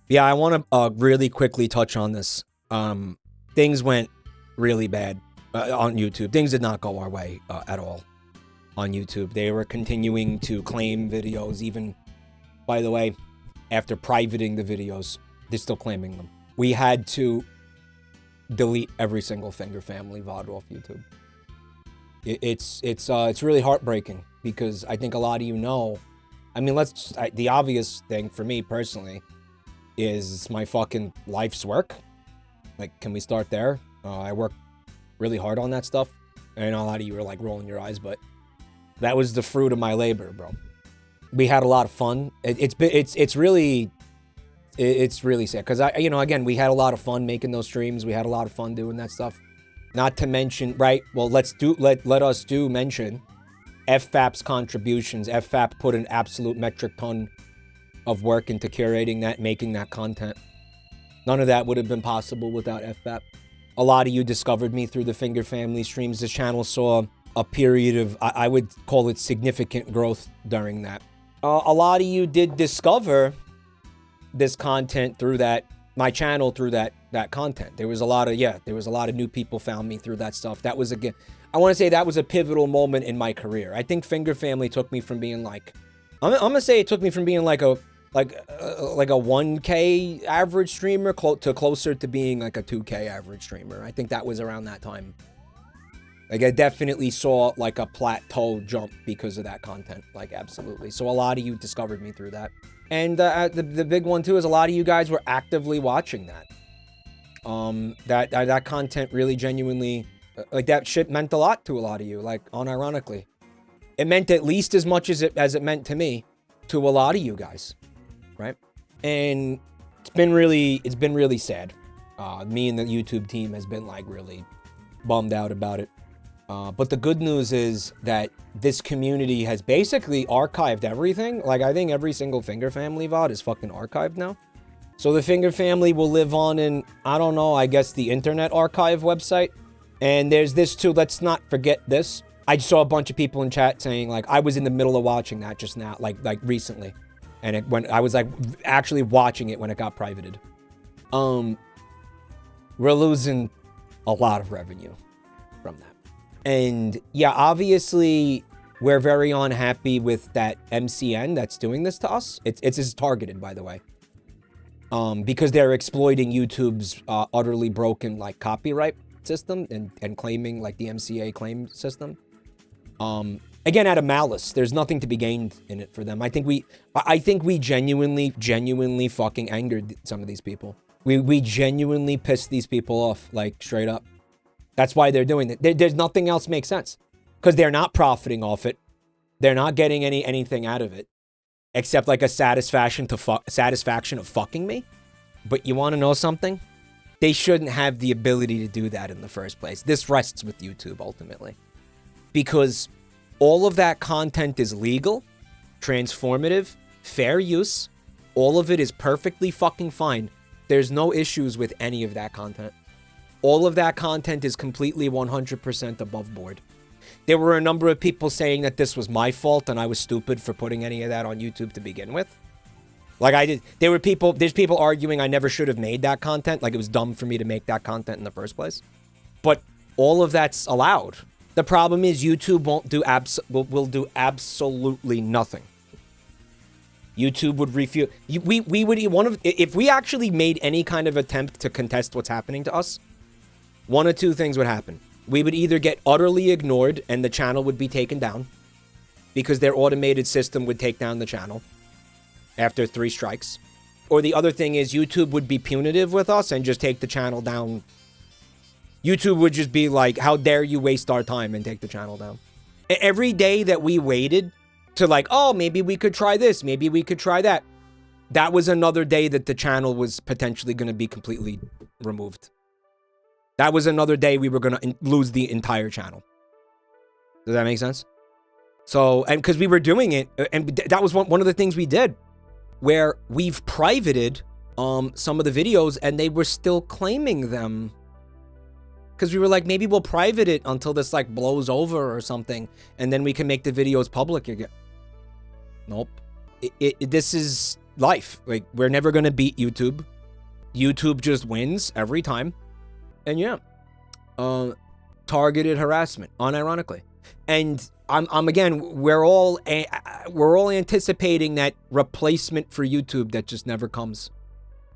Yeah, I want to really quickly touch on this. Things went really bad on YouTube. Things did not go our way at all on YouTube. They were continuing to claim videos, even, by the way, after privating the videos, they're still claiming them. We had to delete every single Finger Family VOD off YouTube. It's really heartbreaking because I think a lot of you know. I mean, the obvious thing for me personally is my fucking life's work. Like, can we start there? I work really hard on that stuff. I know a lot of you are like rolling your eyes, but that was the fruit of my labor, bro. We had a lot of fun. It's really sad because again, we had a lot of fun making those streams. We had a lot of fun doing that stuff. Not to mention, right? Well, let us mention FFAP's contributions. FFAP put an absolute metric ton of work into curating that, making that content. None of that would have been possible without FFAP. A lot of you discovered me through the Finger Family streams. The channel saw a period of, I would call it significant growth during that. A lot of you did discover this content through my channel through that content. There was a lot of new people found me through that stuff. That was, again, I want to say that was a pivotal moment in my career. I think Finger Family took me from being like, I'm gonna say it took me from being like a 1K average streamer to closer to being like a 2K average streamer. I think that was around that time. Like, I definitely saw like a plateau jump because of that content. Like, absolutely. So a lot of you discovered me through that. And the big one too is a lot of you guys were actively watching that. That content really genuinely, like, that shit meant a lot to a lot of you. Like, unironically, it meant at least as much as it meant to me, to a lot of you guys, right? And it's been really sad. Me and the YouTube team has been like really bummed out about it. But the good news is that this community has basically archived everything. Like, I think every single Finger Family VOD is fucking archived now. So the Finger Family will live on in, I don't know, I guess the Internet Archive website. And there's this too, let's not forget this. I saw a bunch of people in chat saying, like, I was in the middle of watching that just now, like recently. And when I was like actually watching it when it got privated. We're losing a lot of revenue from that. And yeah, obviously we're very unhappy with that MCN that's doing this to us. It's targeted, by the way. Because they're exploiting YouTube's utterly broken like copyright system and claiming like the MCA claim system. Again, out of malice. There's nothing to be gained in it for them. I think we genuinely fucking angered some of these people. We genuinely pissed these people off, like, straight up. That's why they're doing it. There's nothing else makes sense. Because they're not profiting off it. They're not getting anything out of it. Except like a satisfaction of fucking me. But you want to know something? They shouldn't have the ability to do that in the first place. This rests with YouTube, ultimately. Because all of that content is legal, transformative, fair use. All of it is perfectly fucking fine. There's no issues with any of that content. All of that content is completely 100% above board. There were a number of people saying that this was my fault and I was stupid for putting any of that on YouTube to begin with. Like, I did. There's people arguing I never should have made that content. Like, it was dumb for me to make that content in the first place. But all of that's allowed. The problem is YouTube won't do will do absolutely nothing. YouTube would refuse. We would, if we actually made any kind of attempt to contest what's happening to us, one of two things would happen. We would either get utterly ignored and the channel would be taken down because their automated system would take down the channel after 3 strikes. Or the other thing is YouTube would be punitive with us and just take the channel down. YouTube would just be like, how dare you waste our time, and take the channel down. Every day that we waited to like, oh, maybe we could try this, maybe we could try that, that was another day that the channel was potentially going to be completely removed. That was another day we were going to lose the entire channel. Does that make sense? So, and because we were doing it, and that was one of the things we did, where we've privated some of the videos and they were still claiming them. Because we were like, maybe we'll private it until this like blows over or something, and then we can make the videos public again. Nope. This is life. Like, we're never going to beat YouTube. YouTube just wins every time. And yeah, targeted harassment, unironically. And I'm again, we're all anticipating that replacement for YouTube that just never comes.